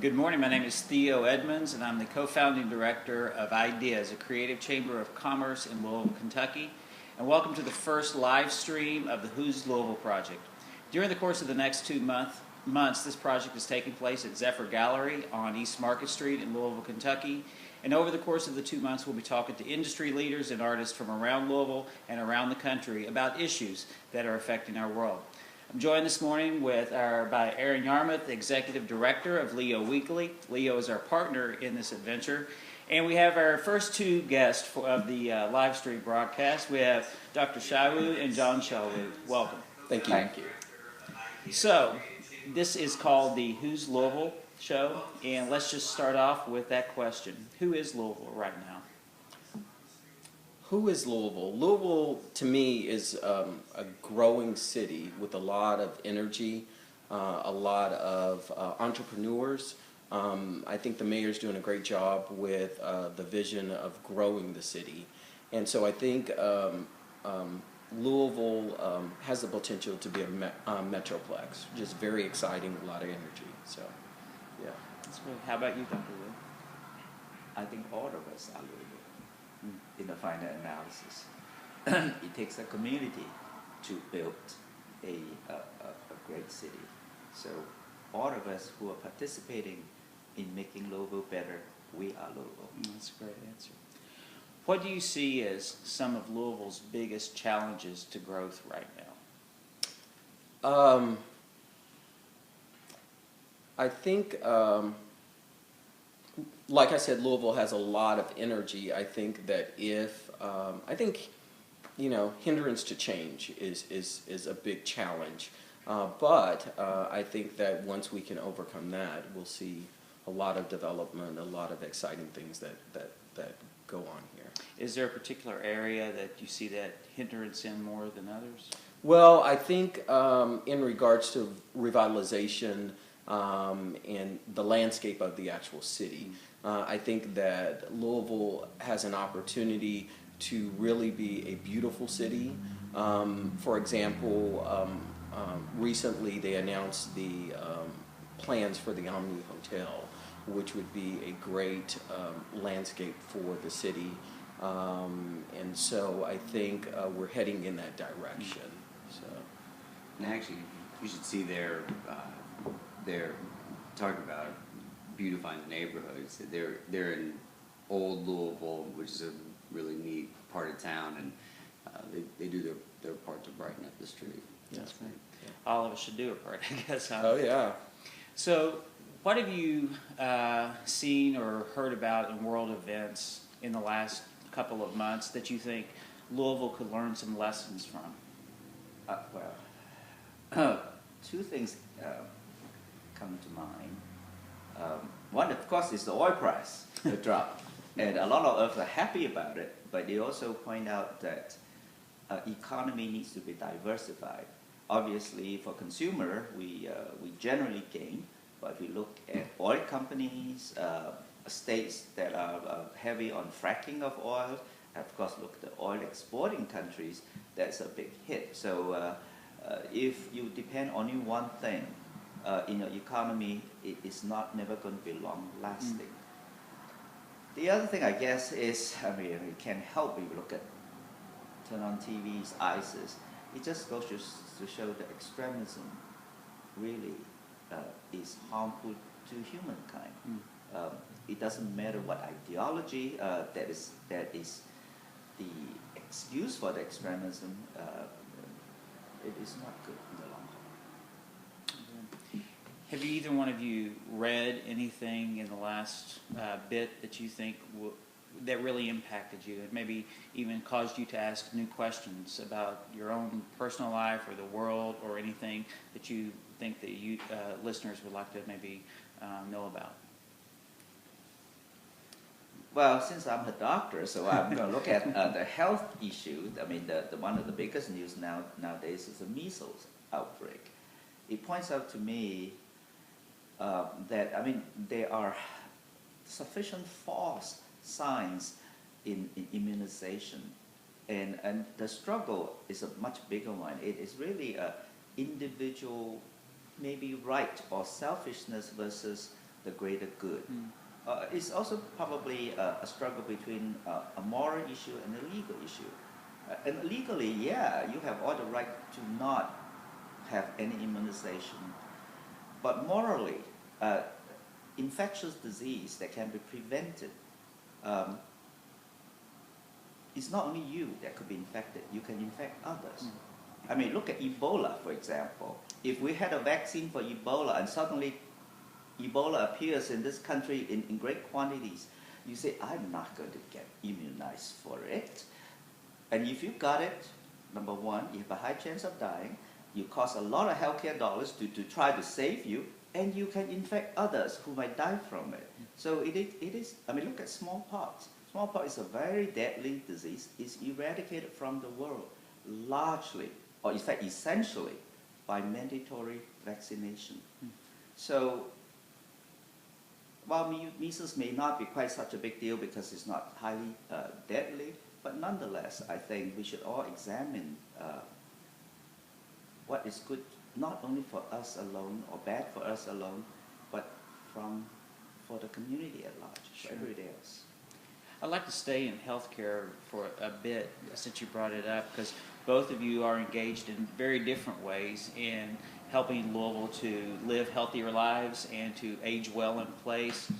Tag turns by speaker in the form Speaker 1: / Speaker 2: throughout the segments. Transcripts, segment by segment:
Speaker 1: Good morning. My name is Theo Edmonds, and I'm the co-founding director of Ideas, a creative chamber of commerce in Louisville, Kentucky. And welcome to the first live stream of the Who's Louisville project. During the course of the next 2 months, this project is taking place at Zephyr Gallery on East Market Street in Louisville, Kentucky. And over the course of the 2 months, we'll be talking to industry leaders and artists from around Louisville and around the country about issues that are affecting our world. I'm joined this morning by Aaron Yarmuth, Executive Director of Leo Weekly. Leo is our partner in this adventure. And we have our first two guests of the live stream broadcast. We have Dr. Shiao Woo and John Shiao Woo. Welcome.
Speaker 2: Thank you.
Speaker 1: Thank you. So, this is called the Who's Louisville show, and let's just start off with that question. Who is Louisville right now?
Speaker 2: Who is Louisville? Louisville, to me, is a growing city with a lot of energy, a lot of entrepreneurs. I think the mayor's doing a great job with the vision of growing the city. And so I think Louisville has the potential to be a metroplex. Just very exciting, a lot of energy. So, yeah.
Speaker 1: That's great. How about you, Dr. Woo?
Speaker 3: I think all of us are Louisville in the final analysis. It takes a community to build a great city. So all of us who are participating in making Louisville better, we are Louisville.
Speaker 1: That's a great answer. What do you see as some of Louisville's biggest challenges to growth right now?
Speaker 2: I think, like I said, Louisville has a lot of energy. I think that hindrance to change is a big challenge. But I think that once we can overcome that, we'll see a lot of development, a lot of exciting things that go on here.
Speaker 1: Is there a particular area that you see that hindrance in more than others?
Speaker 2: Well, I think in regards to revitalization and the landscape of the actual city, I think that Louisville has an opportunity to really be a beautiful city. For example, recently they announced the plans for the Yarmuth Hotel, which would be a great landscape for the city. And so I think we're heading in that direction. So,
Speaker 4: and actually, you should see their talking about beautifying the neighborhoods. They're in Old Louisville, which is a really neat part of town, and they do their part to brighten up the street.
Speaker 1: That's right. Yeah. All of us should do a part, I guess. Huh?
Speaker 2: Oh yeah.
Speaker 1: So, what have you seen or heard about in world events in the last couple of months that you think Louisville could learn some lessons from?
Speaker 3: Two things come to mind. One, of course, is the oil price, the drop. And a lot of us are happy about it, but they also point out that economy needs to be diversified. Obviously, for consumer, we generally gain, but if we look at oil companies, states that are heavy on fracking of oil, of course, look at the oil exporting countries, that's a big hit. So if you depend on only one thing in your economy, it's never going to be long lasting. The other thing, I guess, is, you can't help if you turn on TV's ISIS. It just goes to show that extremism really is harmful to humankind. It doesn't matter what ideology that is the excuse for the extremism. It is not good in the long run.
Speaker 1: Have either one of you read anything in the last bit that you think that really impacted you and maybe even caused you to ask new questions about your own personal life or the world or anything that you think that you listeners would like to maybe know about?
Speaker 3: Well, since I'm a doctor, so I'm going to look at the health issue. I mean, the one of the biggest news nowadays is the measles outbreak. It points out to me that, there are sufficient false signs in immunization. And the struggle is a much bigger one. It is really a individual, maybe right or selfishness versus the greater good. It's also probably a struggle between a moral issue and a legal issue. And legally, yeah, you have all the right to not have any immunization. But morally, infectious disease that can be prevented, it's not only you that could be infected, you can infect others. I mean, look at Ebola, for example. If we had a vaccine for Ebola and suddenly Ebola appears in this country in great quantities, you say, I'm not going to get immunized for it. And if you got it, number one, you have a high chance of dying. You cost a lot of healthcare dollars to try to save you, and you can infect others who might die from it. So it is, I mean, look at smallpox. Smallpox is a very deadly disease. It's eradicated from the world largely, or in fact essentially, by mandatory vaccination. So while measles may not be quite such a big deal because it's not highly deadly, but nonetheless, I think we should all examine what is good not only for us alone or bad for us alone, but for the community at large, for everybody else.
Speaker 1: I'd like to stay in healthcare for a bit since you brought it up, because both of you are engaged in very different ways in helping Louisville to live healthier lives and to age well in place.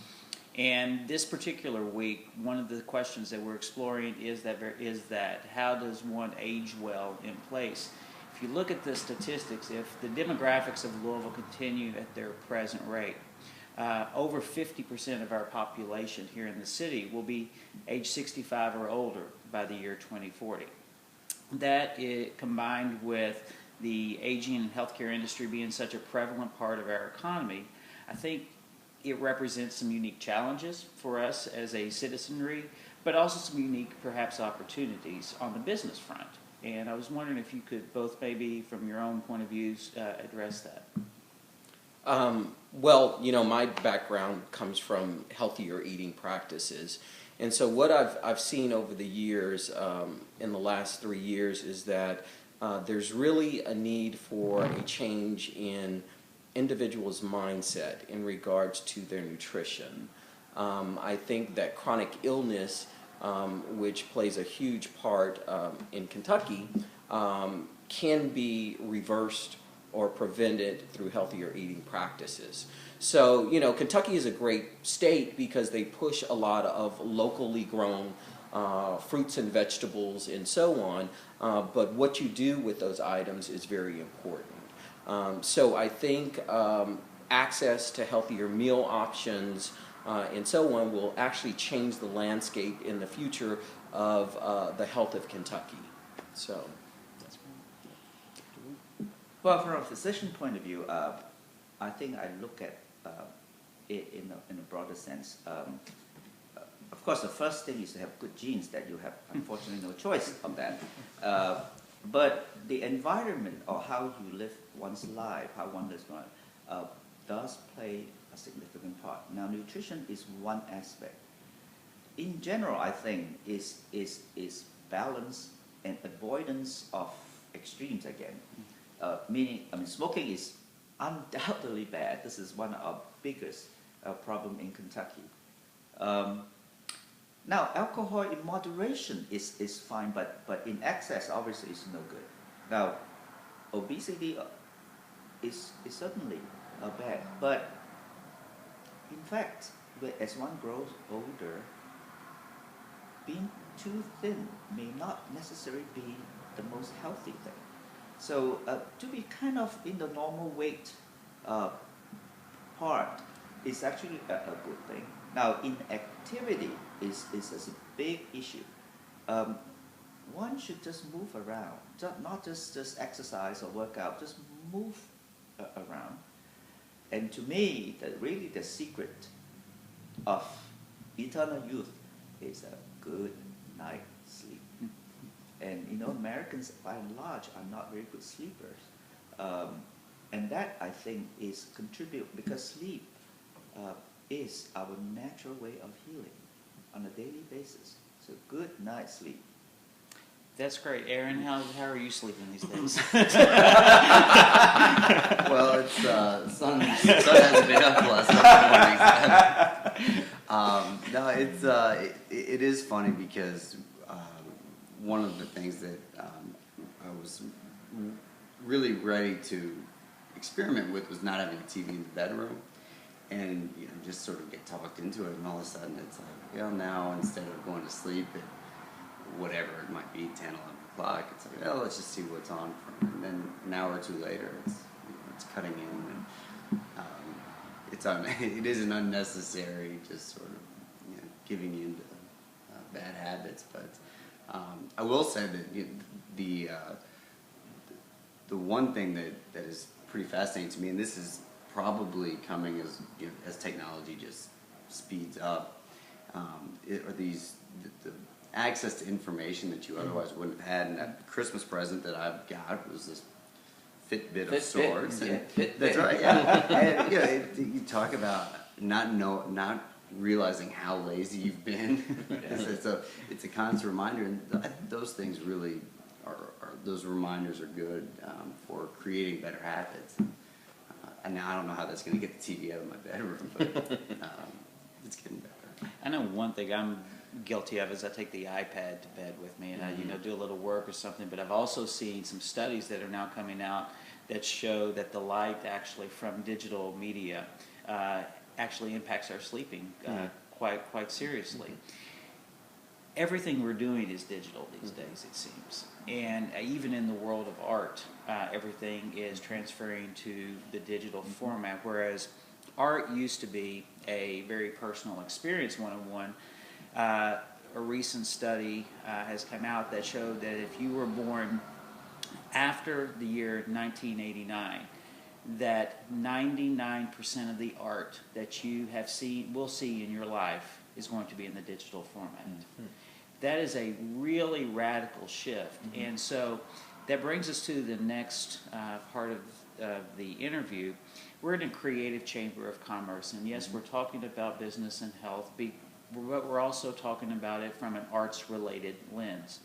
Speaker 1: And this particular week, one of the questions that we're exploring is that how does one age well in place? If you look at the statistics, if the demographics of Louisville continue at their present rate, over 50% of our population here in the city will be age 65 or older by the year 2040. That, combined with the aging healthcare industry being such a prevalent part of our economy, I think it represents some unique challenges for us as a citizenry, but also some unique, perhaps, opportunities on the business front. And I was wondering if you could both, maybe from your own point of views, address that.
Speaker 2: Well, you know, my background comes from healthier eating practices. And so what I've seen over the years, in the last 3 years, is that there's really a need for a change in individuals' mindset in regards to their nutrition. I think that chronic illness, which plays a huge part in Kentucky, can be reversed or prevented through healthier eating practices. So, you know, Kentucky is a great state because they push a lot of locally grown fruits and vegetables and so on, but what you do with those items is very important. So I think access to healthier meal options and so on will actually change the landscape in the future of the health of Kentucky. So.
Speaker 3: Well, from a physician point of view, I think I look at it in a broader sense. Of course, the first thing is to have good genes that you have, unfortunately, no choice of that. But the environment or how you live one's life, how one lives life, does play a significant part. Now, nutrition is one aspect. In general, I think is balance and avoidance of extremes again. Meaning, I mean, smoking is undoubtedly bad. This is one of our biggest problem in Kentucky. Now, alcohol in moderation is fine, but in excess, obviously, is no good. Now, obesity is certainly bad, but in fact, as one grows older, being too thin may not necessarily be the most healthy thing. So to be kind of in the normal weight part is actually a good thing. Now, inactivity is a big issue. One should just move around, not just exercise or work out, just move around. And to me, really the secret of eternal youth is a good night's sleep. And you know, Americans by and large are not very good sleepers. And that, I think, is contribute because sleep is our natural way of healing on a daily basis. So good night's sleep.
Speaker 1: That's great. Aaron, how are you sleeping these days?
Speaker 5: Well,
Speaker 4: it's sun hasn't been up the last couple mornings. No, it is funny because one of the things that I was really ready to experiment with was not having a TV in the bedroom, and just sort of get talked into it, and all of a sudden it's like, now instead of going to sleep at whatever it might be, 10, 11 o'clock, it's like, let's just see what's on from, and then an hour or two later, it's cutting in, and it is an unnecessary, just sort of giving you into bad habits. But I will say that the one thing that is pretty fascinating to me, and this is probably coming as technology just speeds up, are these the access to information that you otherwise wouldn't have had. And that Christmas present that I've got was this Fitbit of sorts. That's right. Yeah. And, you talk about not realizing how lazy you've been. It's a constant reminder, and I think those things really are those reminders are good for creating better habits. And now I don't know how that's going to get the TV out of my bedroom, but it's getting better.
Speaker 1: I know one thing I'm guilty of is I take the iPad to bed with me, and I do a little work or something. But I've also seen some studies that are now coming out that show that the light actually from digital media actually impacts our sleeping quite seriously. Everything we're doing is digital these days, it seems. And even in the world of art, everything is transferring to the digital format, whereas art used to be a very personal experience, one-on-one. A recent study has come out that showed that if you were born after the year 1989, that 99% of the art that you will see in your life is going to be in the digital format. Mm-hmm. That is a really radical shift. Mm-hmm. And so that brings us to the next part of the interview. We're in a creative chamber of commerce, and yes, we're talking about business and health, but we're also talking about it from an arts-related lens.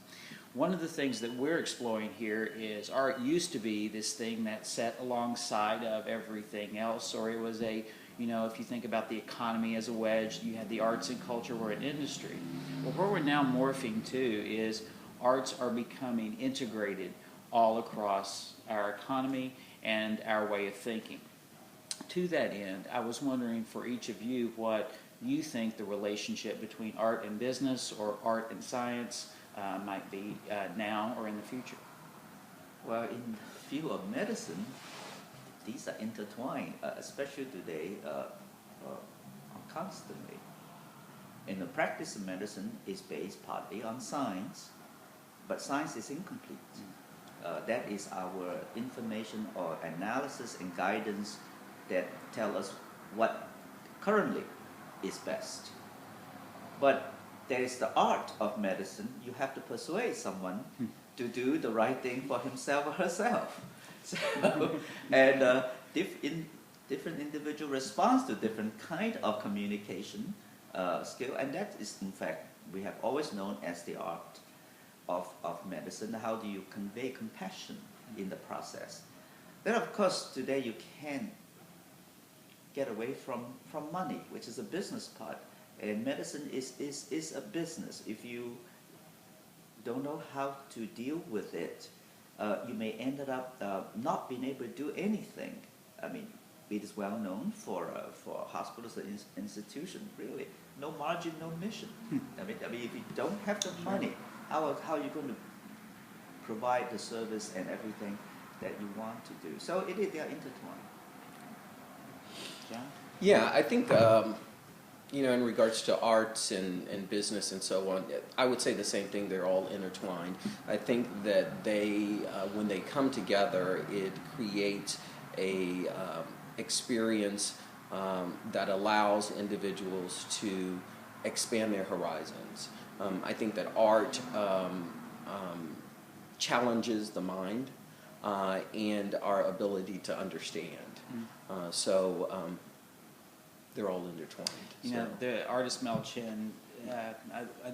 Speaker 1: One of the things that we're exploring here is art used to be this thing that sat alongside of everything else, or it was if you think about the economy as a wedge, you had the arts and culture were an industry. Well, where we're now morphing to is arts are becoming integrated all across our economy and our way of thinking. To that end, I was wondering for each of you what you think the relationship between art and business or art and science might be now or in the future.
Speaker 3: Well, in the field of medicine, these are intertwined, especially today, constantly. And the practice of medicine is based partly on science, but science is incomplete. That is our information or analysis and guidance that tell us what currently is best. But there is the art of medicine. You have to persuade someone to do the right thing for himself or herself. So, and different individual responds to different kind of communication skill, and that is, in fact, we have always known as the art of medicine. How do you convey compassion in the process? Then, of course, today you can't get away from money, which is a business part. And medicine is a business. If you don't know how to deal with it, you may end up not being able to do anything. I mean, it is well known for hospitals and institutions, really. No margin, no mission. I mean, if you don't have the money, how are you going to provide the service and everything that you want to do? So they are intertwined. John?
Speaker 2: Yeah, I think in regards to arts and business and so on, I would say the same thing. They're all intertwined. I think that they, when they come together, it creates a experience that allows individuals to expand their horizons. I think that art challenges the mind and our ability to understand. They're all intertwined.
Speaker 1: The artist Mel Chin,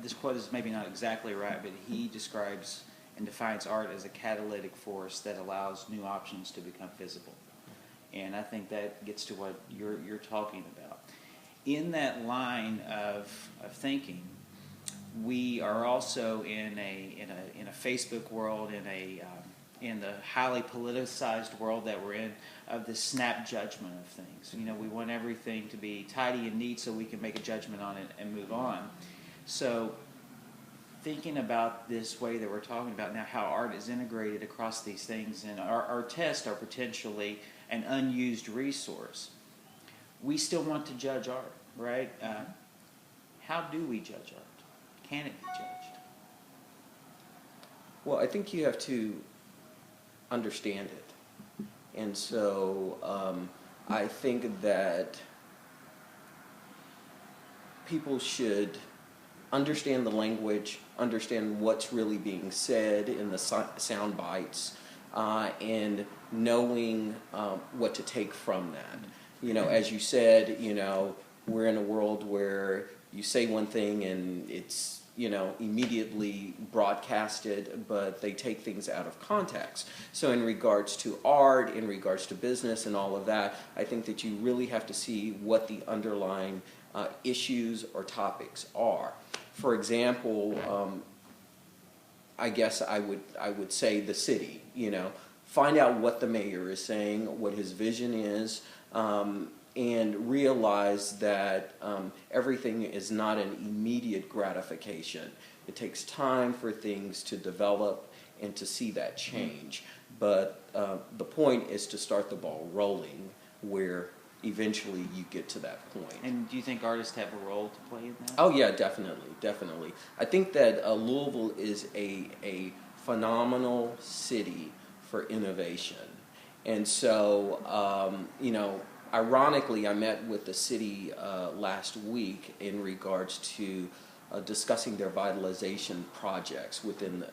Speaker 1: this quote is maybe not exactly right, but he describes and defines art as a catalytic force that allows new options to become visible. And I think that gets to what you're talking about. In that line of thinking, we are also in a Facebook world, in the highly politicized world that we're in, of the snap judgment of things. You know, we want everything to be tidy and neat so we can make a judgment on it and move on. So thinking about this way that we're talking about now, how art is integrated across these things, and our tests are potentially an unused resource. We still want to judge art, right? How do we judge art? Can it be judged?
Speaker 2: Well, I think you have to understand it. And so I think that people should understand the language, understand what's really being said in the sound bites, and knowing what to take from that. You know, as you said, you know, we're in a world where you say one thing and it's, you know, immediately broadcasted, but they take things out of context. So in regards to art, in regards to business and all of that, I think that you really have to see what the underlying issues or topics are. For example, I guess I would say the city, you know, find out what the mayor is saying, what his vision is, and realize that everything is not an immediate gratification. It takes time for things to develop and to see that change. But the point is to start the ball rolling where eventually you get to that point.
Speaker 1: And do you think artists have a role to play in that?
Speaker 2: Oh yeah, definitely, definitely. I think that Louisville is a phenomenal city for innovation. And so, you know, ironically, I met with the city last week in regards to discussing their vitalization projects within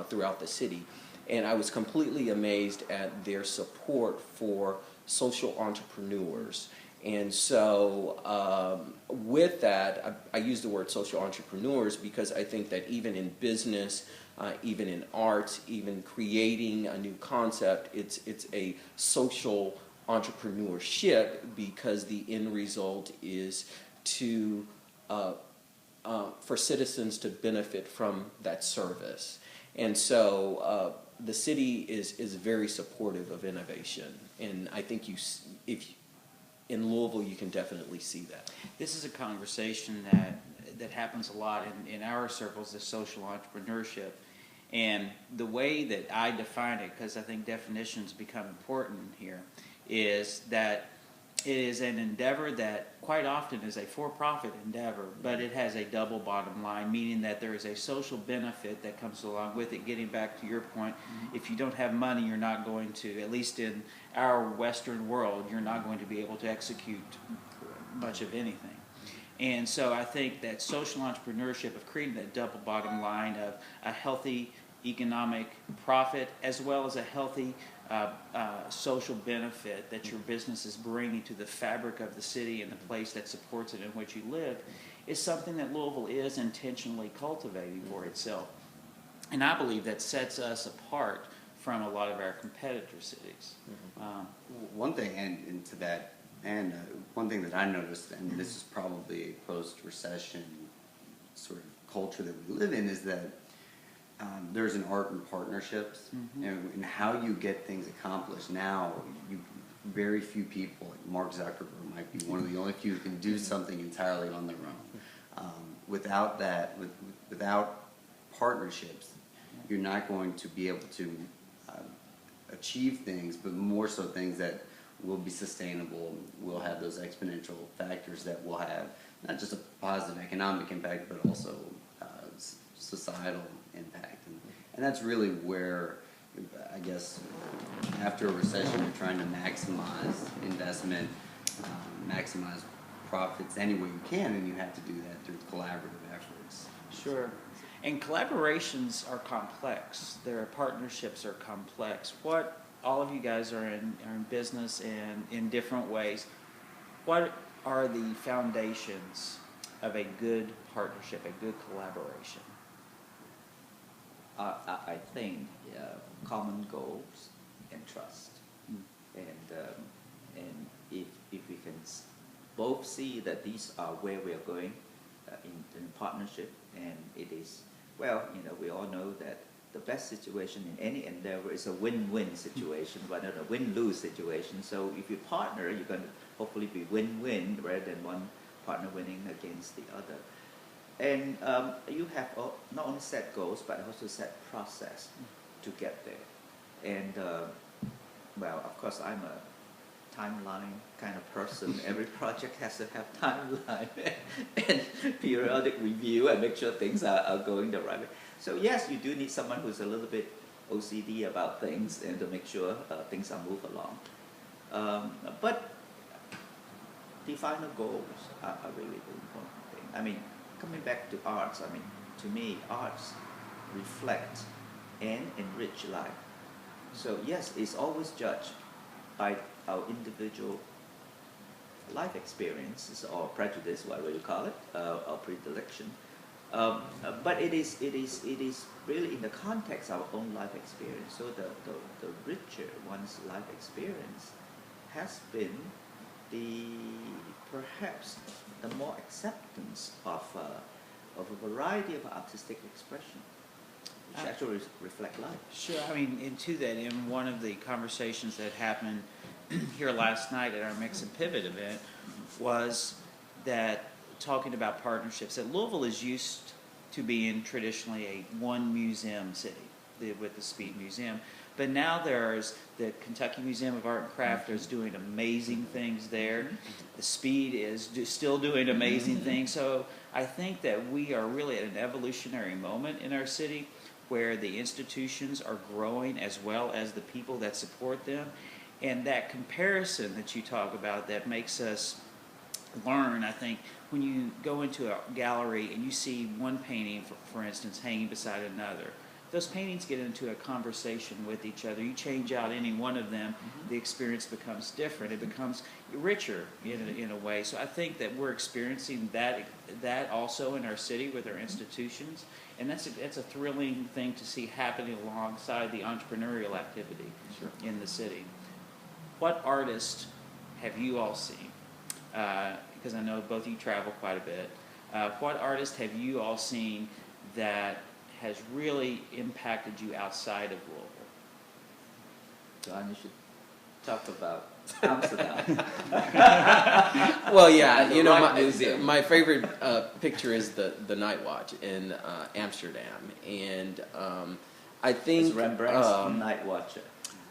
Speaker 2: throughout the city, and I was completely amazed at their support for social entrepreneurs. And so with that, I use the word social entrepreneurs because I think that even in business, even in arts, even creating a new concept, it's a social entrepreneurship because the end result is to for citizens to benefit from that service. And so the city is very supportive of innovation, and I think in Louisville you can definitely see that.
Speaker 1: This is a conversation that happens a lot in our circles, the social entrepreneurship. And the way that I define it, because I think definitions become important here, is that it is an endeavor that quite often is a for-profit endeavor, but it has a double bottom line, meaning that there is a social benefit that comes along with it. Getting back to your point, if you don't have money, you're not going to, at least in our Western world, you're not going to be able to execute much of anything. And so I think that social entrepreneurship of creating that double bottom line of a healthy economic profit as well as a healthy social benefit that your business is bringing to the fabric of the city and the place that supports it in which you live is something that Louisville is intentionally cultivating for itself. And I believe that sets us apart from a lot of our competitor cities.
Speaker 4: One thing, and to that, and one thing that I noticed, and this is probably a post-recession sort of culture that we live in, is that there's an art in partnerships, and how you get things accomplished. Now, very few people, like Mark Zuckerberg might be one of the only few who can do something entirely on their own. Without that, without partnerships, you're not going to be able to achieve things, but more so things that will be sustainable, will have those exponential factors that will have not just a positive economic impact, but also societal impact. And that's really where, I guess, after a recession, you're trying to maximize investment, maximize profits any way you can, and you have to do that through collaborative efforts.
Speaker 1: Sure. And collaborations are complex. Their partnerships are complex. What all of you guys are in business and in different ways. What are the foundations of a good partnership, a good collaboration?
Speaker 3: I think common goals and trust. And and if we can both see that these are where we are going in partnership, and it is, well, we all know that the best situation in any endeavor is a win-win situation rather than a win-lose situation. So if you partner, you're going to hopefully be win-win rather than one partner winning against the other. And you have not only set goals, but also set process to get there. And well, of course, I'm a timeline kind of person. Every project has to have timeline and periodic review and make sure things are going the right way. So yes, you do need someone who's a little bit OCD about things and to make sure things are moved along. But the final goals are really the important thing. I mean, coming back to arts, I mean, to me, arts reflect and enrich life. So yes, it's always judged by our individual life experiences or prejudice, whatever you call it, or predilection. But it is really in the context of our own life experience. So the richer one's life experience has been, perhaps the more acceptance of a variety of artistic expression, which actually reflect life.
Speaker 1: Sure. I mean, into that, in one of the conversations that happened here last night at our Mix and Pivot event was that talking about partnerships, that Louisville is used to being traditionally a one museum city with the Speed Museum. But now there's the Kentucky Museum of Art and Craft is doing amazing things there. The Speed is still doing amazing things. So I think that we are really at an evolutionary moment in our city where the institutions are growing as well as the people that support them. And that comparison that you talk about that makes us learn, I think, when you go into a gallery and you see one painting, for instance, hanging beside another, those paintings get into a conversation with each other. You change out any one of them, the experience becomes different. It becomes richer in a way. So I think that we're experiencing that also in our city with our institutions, and that's a thrilling thing to see happening alongside the entrepreneurial activity in the city. What artist have you all seen? Because I know both of you travel quite a bit. What artist have you all seen that has really impacted you outside of Louisville?
Speaker 3: John, you should talk about Amsterdam.
Speaker 2: Well, yeah, my favorite picture is the Night Watch in Amsterdam, and I think
Speaker 3: it's Rembrandt's Night Watcher.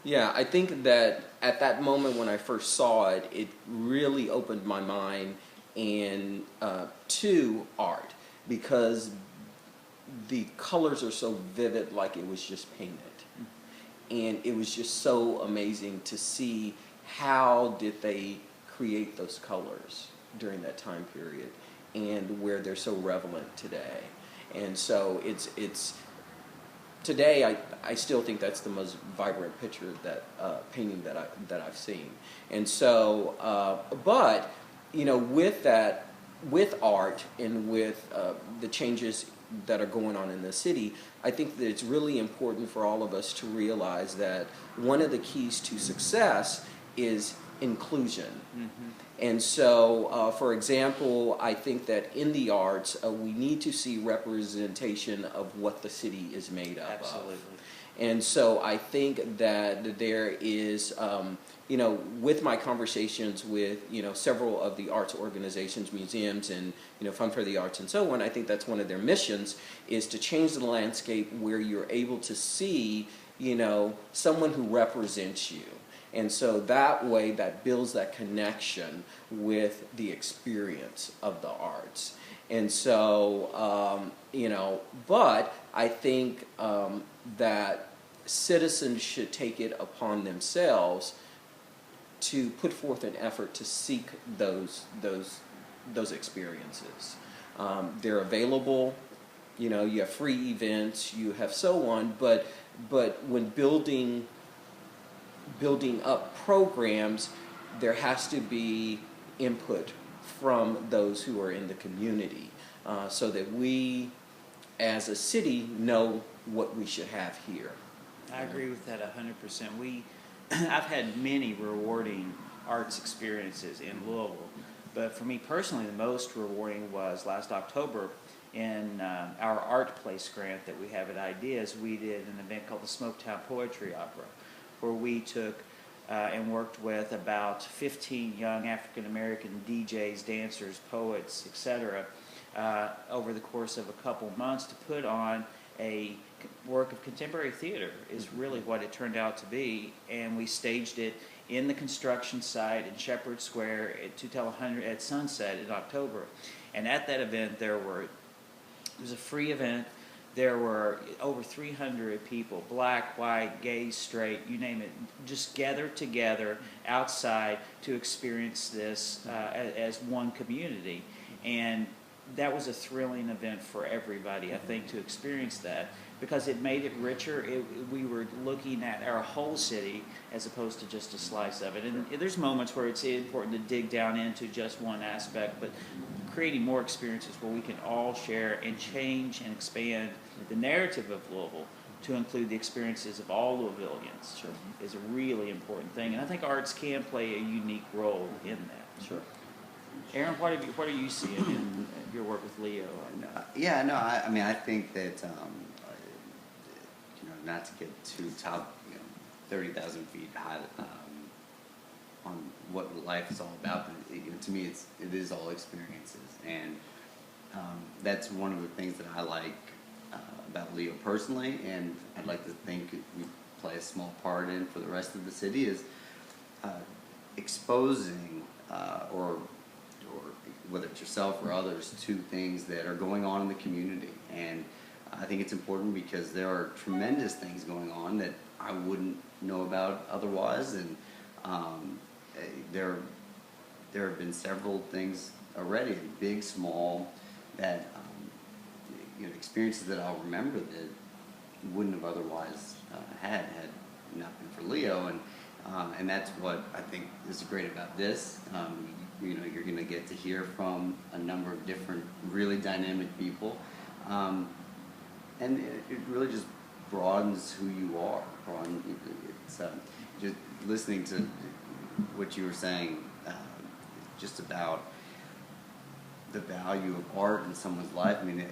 Speaker 2: Yeah, I think that at that moment when I first saw it, it really opened my mind to art, because the colors are so vivid, like it was just painted. And it was just so amazing to see how did they create those colors during that time period and where they're so relevant today. And so it's today I still think that's the most vibrant picture, that painting that I've seen. And so but with art and with the changes that are going on in the city, I think that it's really important for all of us to realize that one of the keys to success is inclusion. And so, for example, I think that in the arts, we need to see representation of what the city is made up
Speaker 1: Absolutely.
Speaker 2: of. And so I think that there is, with my conversations with, several of the arts organizations, museums, and, Fund for the Arts and so on, I think that's one of their missions, is to change the landscape where you're able to see, someone who represents you. And so that way, that builds that connection with the experience of the arts. And so, but I think that citizens should take it upon themselves to put forth an effort to seek those experiences. They're available. You have free events. You have so on. But when building up programs, there has to be input from those who are in the community, so that we, as a city, know what we should have here.
Speaker 1: I agree with that 100%. I've had many rewarding arts experiences in Louisville. But for me personally, the most rewarding was last October in our art place grant that we have at Ideas. We did an event called the Smoketown Poetry Opera, where we took and worked with about 15 young African American DJs, dancers, poets, etc., over the course of a couple months to put on a work of contemporary theater is really what it turned out to be. And we staged it in the construction site in Shepherd Square at 2:100 at sunset in October. And at that event, it was a free event. There were over 300 people, black, white, gay, straight, you name it, just gathered together outside to experience this as one community. And that was a thrilling event for everybody, I think, to experience that, because it made it richer. We were looking at our whole city as opposed to just a slice of it. And there's moments where it's important to dig down into just one aspect, but creating more experiences where we can all share and change and expand the narrative of Louisville to include the experiences of all Louisvillians is a really important thing. And I think arts can play a unique role in that.
Speaker 2: Sure.
Speaker 1: Aaron, what are you seeing in your work with Leo?
Speaker 4: Yeah, no, I mean, I think that, not to get too top, 30,000 feet high on what life is all about, but to me, it is all experiences, and that's one of the things that I like about Leo personally, and I'd like to think we play a small part in for the rest of the city, is exposing or whether it's yourself or others, to things that are going on in the community. And I think it's important because there are tremendous things going on that I wouldn't know about otherwise. And there have been several things already, big, small, that experiences that I'll remember that wouldn't have otherwise had not been for Leo. And that's what I think is great about this. You're going to get to hear from a number of different, really dynamic people, and it really just broadens who you are. It's just listening to what you were saying, just about the value of art in someone's life. I mean, it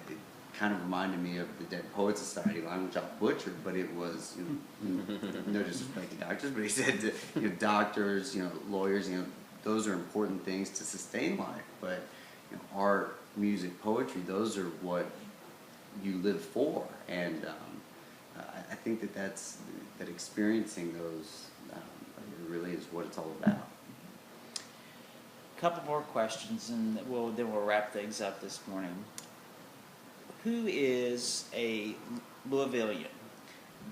Speaker 4: kind of reminded me of the Dead Poets Society line, which I butchered, but it was, no disrespect to doctors, but he said to doctors, lawyers, those are important things to sustain life, but art, music, poetry, those are what you live for. And I think that experiencing those really is what it's all about.
Speaker 1: A couple more questions, and then we'll wrap things up this morning. Who is a Louisvillian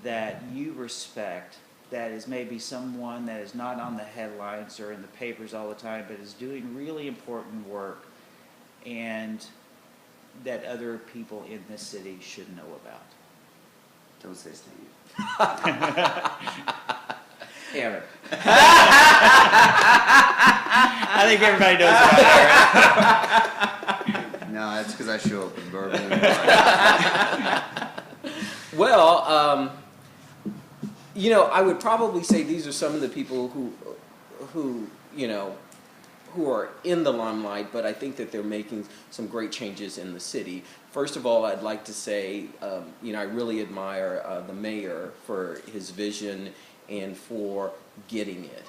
Speaker 1: that you respect, that is maybe someone that is not on the headlines or in the papers all the time, but is doing really important work, and that other people in this city should know about?
Speaker 4: Don't say Steve.
Speaker 2: Aaron.
Speaker 1: I think everybody knows about Aaron.
Speaker 4: No, that's because I show up in bourbon.
Speaker 2: Well, I would probably say these are some of the people who are in the limelight, but I think that they're making some great changes in the city. First of all, I'd like to say, I really admire the mayor for his vision and for getting it.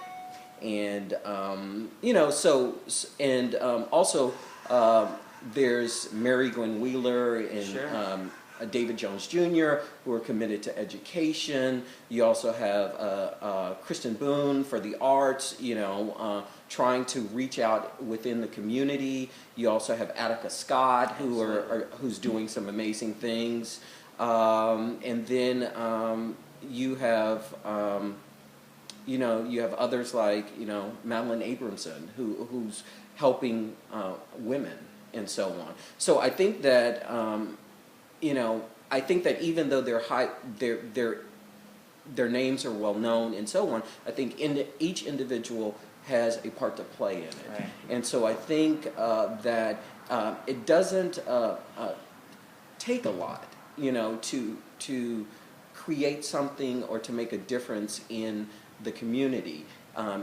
Speaker 2: And, also there's Mary Gwen Wheeler and
Speaker 1: Sure.
Speaker 2: David Jones Jr., who are committed to education. You also have Kristen Boone for the arts, trying to reach out within the community. You also have Attica Scott, who's doing some amazing things. And then you have others like Madeline Abramson, who's helping women and so on. So I think that even though their names are well known and so on, I think each individual has a part to play in it.
Speaker 1: Right.
Speaker 2: And so I think that it doesn't take a lot, to create something or to make a difference in the community.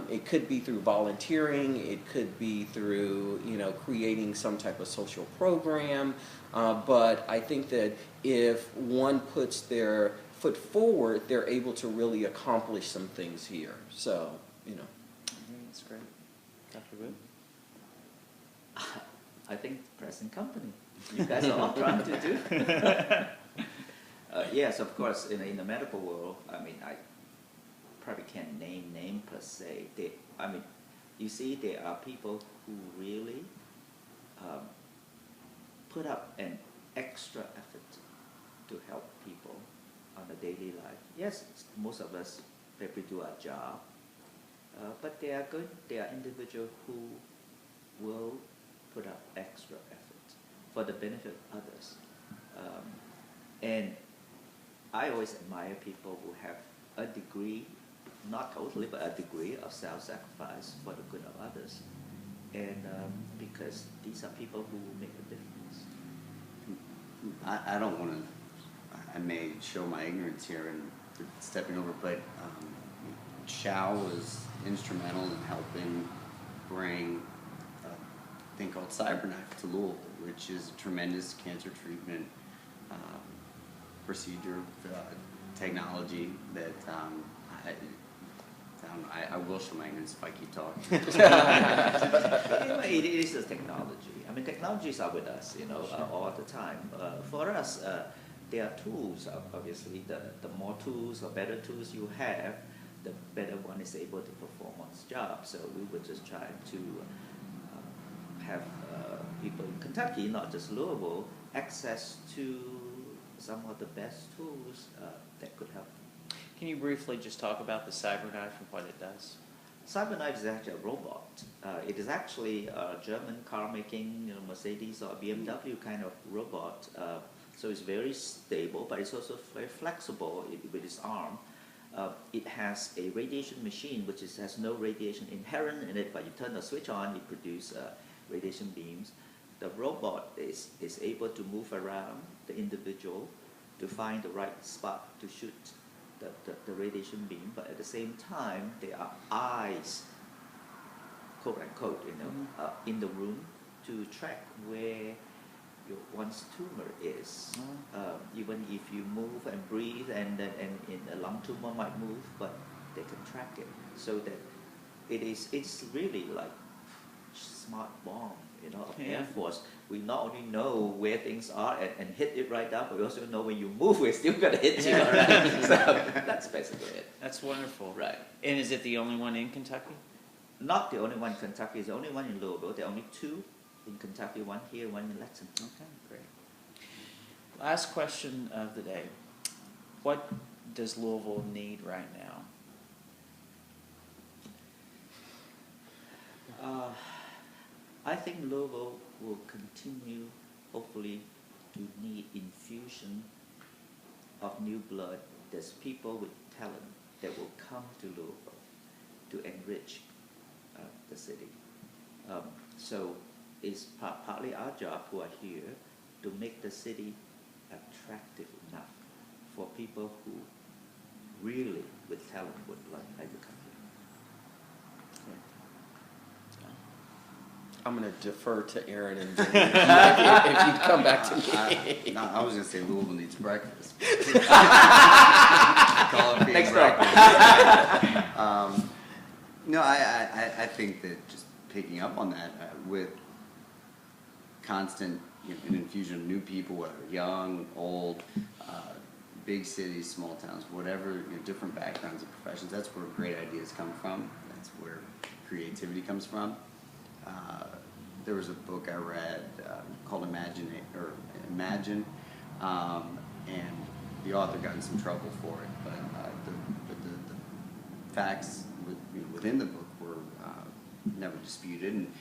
Speaker 2: It could be through volunteering. It could be through, creating some type of social program. But I think that if one puts their foot forward, they're able to really accomplish some things here. So,
Speaker 1: That's great. Dr. Woo?
Speaker 3: I think present company. You guys are all trying to do. Yes, of course. In the medical world, I mean, I probably can't name per se. You see, there are people who really put up an extra effort to help people on a daily life. Yes, most of us maybe do our job, but they are good. They are individuals who will put up extra effort for the benefit of others. And I always admire people who have a degree, not totally, but a degree of self-sacrifice for the good of others. And because these are people who make a difference.
Speaker 4: I don't want to, I may show my ignorance here and stepping over, but Shiao was instrumental in helping bring a thing called Cyberknife to Louisville, which is a tremendous cancer treatment procedure, technology that I will show my ignorance if I keep talking.
Speaker 3: It is a technology. I mean, technologies are with us, all the time. For us, there are tools. Obviously, the more tools or better tools you have, the better one is able to perform one's job. So we would just try to have people in Kentucky, not just Louisville, access to some of the best tools that could help them.
Speaker 1: Can you briefly just talk about the Cyberknife and what it does?
Speaker 3: Cyberknife is actually a robot. It is actually a German car making, Mercedes or BMW kind of robot. So it's very stable, but it's also very flexible with its arm. It has a radiation machine, which has no radiation inherent in it, but you turn the switch on, it produces radiation beams. The robot is able to move around the individual to find the right spot to shoot the radiation beam, but at the same time, there are eyes, quote unquote, in the room to track where one's tumor is. Even if you move and breathe, and a lung tumor might move, but they can track it, so that it's really like smart bomb, of Air Force. We not only know where things are and hit it right down, but we also know when you move, we're still going to hit you. Right? So that's basically it.
Speaker 1: That's wonderful.
Speaker 3: Right.
Speaker 1: And is it the only one in Kentucky?
Speaker 3: Not the only one in Kentucky. It's the only one in Louisville. There are only two in Kentucky, one here, one in Lexington.
Speaker 1: Okay, great. Last question of the day. What does Louisville need right now?
Speaker 3: I think Louisville will continue, hopefully, to need infusion of new blood. There's people with talent that will come to Louisville to enrich the city. So it's partly our job who are here to make the city attractive enough for people who really, with talent, would like to come here.
Speaker 2: I'm going to defer to Aaron and Jimmy if you'd come back to me.
Speaker 4: I was going to say Louisville needs breakfast.
Speaker 3: Next door.
Speaker 4: No, I think that just picking up on that with constant an infusion of new people, whether young, old, big cities, small towns, whatever, different backgrounds and professions, that's where great ideas come from. That's where creativity comes from. There was a book I read called Imagine, and the author got in some trouble for it. But the facts within the book were never disputed, and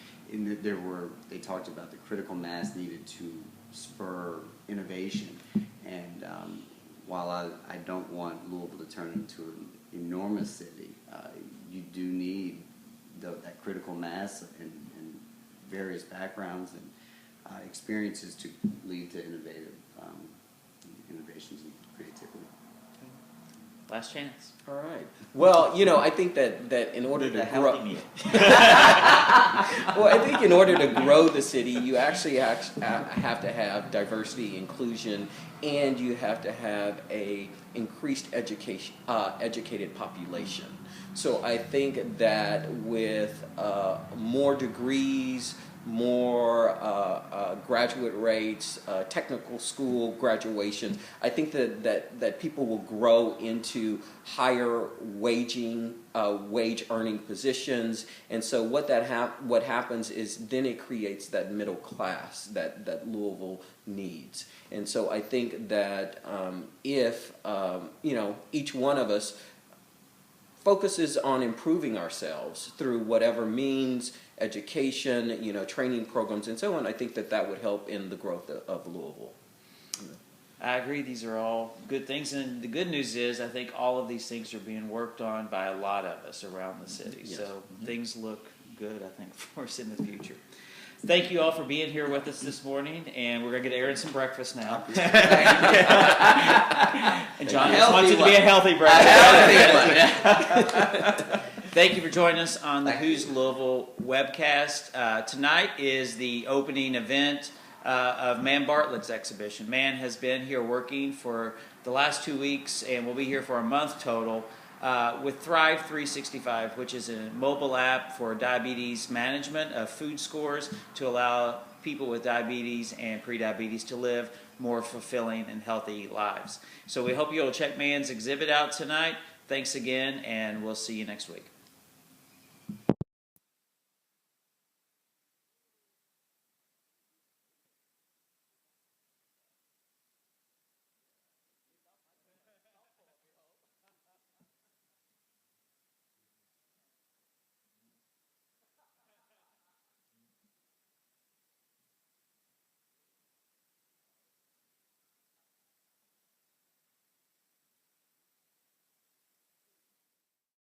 Speaker 4: they talked about the critical mass needed to spur innovation. And while I don't want Louisville to turn into an enormous city, you do need that critical mass and various backgrounds and experiences to lead to innovations and creativity.
Speaker 1: Last chance.
Speaker 2: All right. Well, you know, I think that in order to
Speaker 3: The
Speaker 2: grow,
Speaker 3: healthy meal.
Speaker 2: well, I think in order to grow the city, you actually have to have diversity, inclusion, and you have to have a increased educated population. So I think that with more degrees, more graduate rates, technical school graduations, I think that people will grow into higher wage earning positions, and so what happens is then it creates that middle class that Louisville needs. And so I think that if you know, each one of us focuses on improving ourselves through whatever means, education, you know, training programs and so on, I think that would help in the growth of Louisville.
Speaker 1: I agree. These are all good things, and the good news is I think all of these things are being worked on by a lot of us around the city.
Speaker 2: Yes.
Speaker 1: So things look good, I think, for us in the future. Thank you all for being here with us this morning, and we're going to get Aaron some breakfast now. And John just wants it to be a healthy breakfast. Thank you for joining us on the Who's Louisville webcast. Tonight is the opening event of Man Bartlett's exhibition. Man has been here working for the last 2 weeks and will be here for a month total with Thrive 365, which is a mobile app for diabetes management of food scores to allow people with diabetes and prediabetes to live more fulfilling and healthy lives. So we hope you'll check Man's exhibit out tonight. Thanks again, and we'll see you next week.